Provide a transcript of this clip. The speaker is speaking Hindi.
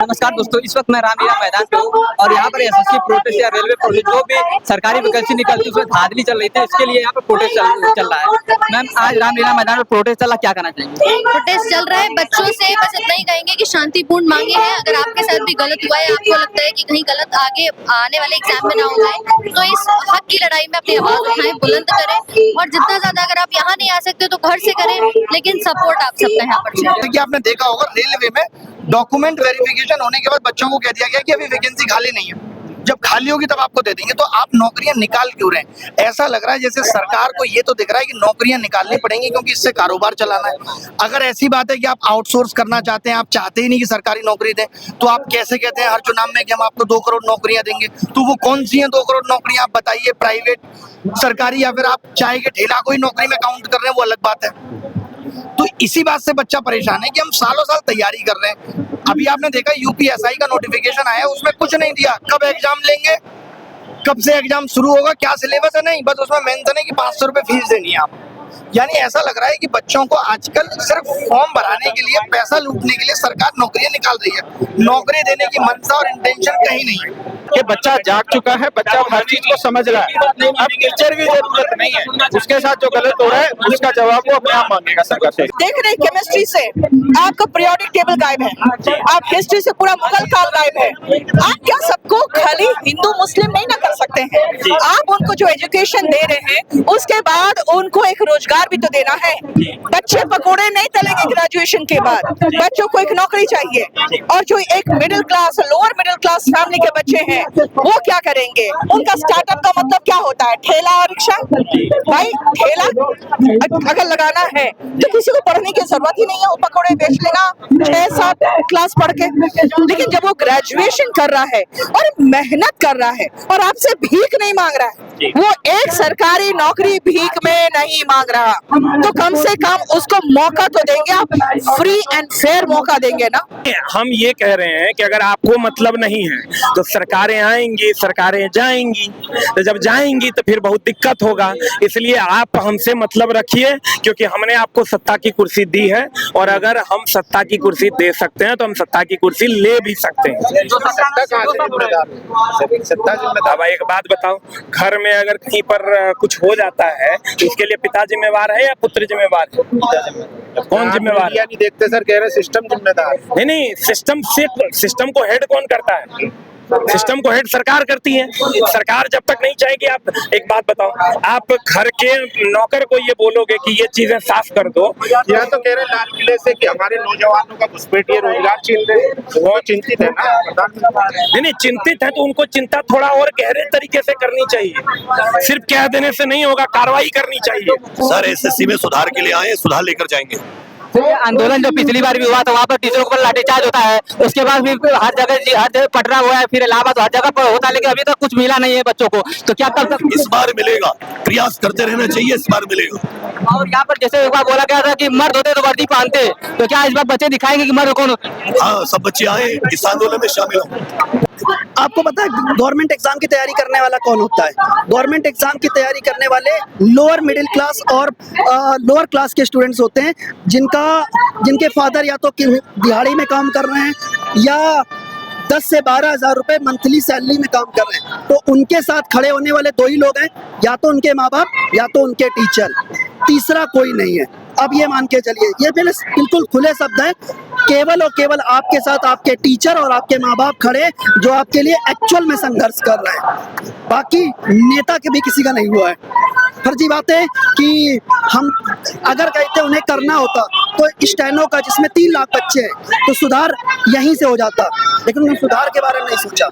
नमस्कार दोस्तों, इस वक्त मैं रामलीला मैदान पे हूँ और यहाँ पर एसएससी प्रोटेस्ट या रेलवे प्रोटेस्ट जो भी सरकारी वैकेंसी निकलती है उसमें धांधली चल रही थी, इसके लिए यहाँ पे प्रोटेस्ट चल रहा है। मैम, आज रामलीला मैदान में प्रोटेस्ट चला, क्या कहना चाहिए? प्रोटेस्ट चल रहा है, बच्चों से बस इतना ही कहेंगे कि शांतिपूर्ण मांगे हैं। अगर आपके साथ भी गलत हुआ है, आपको लगता है कि कहीं गलत आगे आने वाले एग्जाम में ना हो जाए, तो इस हक की लड़ाई में अपनी आवाज उठाएं, बुलंद करें और जितना ज्यादा अगर आप यहाँ नहीं आ सकते तो घर से करें, लेकिन सपोर्ट आप सबका यहाँ पर चाहिए। देखिए, आपने देखा होगा रेलवे में डॉक्यूमेंट वेरिफिकेशन होने के बाद बच्चों को कह दिया गया कि अभी वैकेंसी खाली नहीं है, जब खाली होगी तब आपको दे देंगे। तो आप नौकरियां निकाल क्यों रहे हैं? ऐसा लग रहा है जैसे सरकार को ये तो दिख रहा है कि नौकरियां निकालनी पड़ेंगी क्योंकि इससे कारोबार चलाना है। अगर ऐसी बात है कि आप आउटसोर्स करना चाहते हैं, आप चाहते ही नहीं कि सरकारी नौकरी दें, तो आप कैसे कहते हैं हर चुनाव में कि हम आपको 2 करोड़ नौकरियां देंगे? तो वो कौन सी हैं 2 करोड़ नौकरियां, आप बताइए। प्राइवेट, सरकारी, या फिर आप चाय के ठेला को ही नौकरी में काउंट कर रहे हैं, वो अलग बात है। तो इसी बात से बच्चा परेशान है कि हम सालों साल तैयारी कर रहे हैं। अभी आपने देखा यूपीएसआई का नोटिफिकेशन आया, उसमें कुछ नहीं दिया, कब एग्जाम लेंगे, कब से एग्जाम शुरू होगा, क्या सिलेबस है, नहीं, बस उसमें मेंशन है कि 500 रुपए फीस देनी है आप। यानी ऐसा लग रहा है कि बच्चों को आजकल सिर्फ फॉर्म भराने के लिए, पैसा लूटने के लिए सरकार नौकरियां निकाल रही है। नौकरी देने की मंशा और इंटेंशन कहीं नहीं है। कि बच्चा जाग चुका है, बच्चा हर चीज को समझ रहा है। अब टीचर की जरूरत नहीं है, उसके साथ जो गलत हो रहा है उसका जवाब वो अपने आप मांगेगा सरकार से। देख रहे केमिस्ट्री से आपका पीरियोडिक टेबल गायब है, आप हिस्ट्री से पूरा मुगल काल गायब है। आप क्या सबको खाली हिंदू मुस्लिम नहीं ना कर सकते हैं? आप उनको जो एजुकेशन दे रहे हैं उसके बाद उनको एक रोजगार भी तो देना है। बच्चे पकोड़े नहीं तलेंगे ग्रेजुएशन के बाद, बच्चों को एक नौकरी चाहिए। और जो एक middle class, lower middle class family के बच्चे हैं वो क्या करेंगे? उनका स्टार्टअप का मतलब क्या होता है? ठेला और रिक्शा। भाई, ठेला अगर लगाना है तो किसी को पढ़ने की जरूरत ही नहीं है, वो पकौड़े बेच लेगा 6-7 क्लास पढ़ के। लेकिन जब वो ग्रेजुएशन कर रहा है और मेहनत कर रहा है और आपसे भीख नहीं मांग रहा है, वो एक सरकारी नौकरी भीख में नहीं मांग रहा, तो कम से कम उसको मौका तो देंगे आप, फ्री एंड फेयर मौका देंगे ना। हम ये कह रहे हैं कि अगर आपको मतलब नहीं है तो सरकारें आएंगी, सरकारें जाएंगी, तो जब जाएंगी तो फिर बहुत दिक्कत होगा। इसलिए आप हमसे मतलब रखिए, क्योंकि हमने आपको सत्ता की कुर्सी दी है और अगर हम सत्ता की कुर्सी दे सकते हैं तो हम सत्ता की कुर्सी ले भी सकते हैं। अब एक बात बताओ, घर में अगर कहीं पर कुछ हो जाता है तो उसके लिए पिता जिम्मेवार है या पुत्र जिम्मेवार है? कौन जिम्मेवार है? नहीं देखते सर, कह रहे सिस्टम जिम्मेदार। नहीं, सिस्टम को हेड कौन करता है? सिस्टम को हेड सरकार करती है। सरकार जब तक नहीं चाहेगी, आप एक बात बताओ, आप घर के नौकर को ये बोलोगे कि ये चीजें साफ कर दो, या तो कह रहे लाल किले से कि हमारे नौजवानों का घुसपैठिए रोजगार छीन रहे, वो चिंतित है ना? नहीं, चिंतित है तो उनको चिंता थोड़ा और गहरे तरीके से करनी चाहिए। सिर्फ कह देने से नहीं होगा, कार्रवाई करनी चाहिए। सर, एसएससी में सुधार के लिए आए, सुधार लेकर जाएंगे। ये आंदोलन जो पिछली बार भी हुआ था वहाँ पर टीचरों को लाठीचार्ज होता है, उसके बाद भी हर जगह पटना हुआ है, फिर इलाहाबाद, हर जगह पर होता है, लेकिन अभी तक कुछ मिला नहीं है बच्चों को। तो क्या तब तक इस बार मिलेगा? प्रयास करते रहना चाहिए, इस बार मिलेगा। और यहाँ पर जैसे एक बार बोला गया था कि मर्द होते तो वर्दी पहनते, तो क्या इस बार बच्चे दिखाएंगे कि मर्द कौन होते हैं? हाँ, सब बच्चे आए, इस आंदोलन में शामिल हों। आपको पता है गवर्नमेंट एग्जाम की तैयारी करने वाला कौन होता है? गवर्नमेंट एग्जाम की तैयारी करने वाले लोअर मिडिल क्लास और लोअर क्लास के स्टूडेंट्स होते हैं, जिनके फादर या तो दिहाड़ी में काम कर रहे हैं या 10 से 12 हज़ार रुपए मंथली सैलरी में काम कर रहे हैं। तो उनके साथ खड़े होने वाले 2 ही लोग हैं, या तो उनके माँ बाप या तो उनके टीचर, तीसरा कोई नहीं है। अब ये मान के चलिए, ये बिल्कुल खुले शब्द हैं, केवल और केवल आपके साथ आपके टीचर और आपके माँ बाप खड़े जो आपके लिए एक्चुअल में संघर्ष कर रहे हैं। बाकी नेता के भी किसी का नहीं हुआ है। फर्जी बात है कि हम अगर कहते उन्हें करना होता तो स्टेनो का, जिसमें 3 लाख बच्चे हैं, तो सुधार यहीं से हो जाता, लेकिन उन्होंने सुधार के बारे में नहीं सोचा।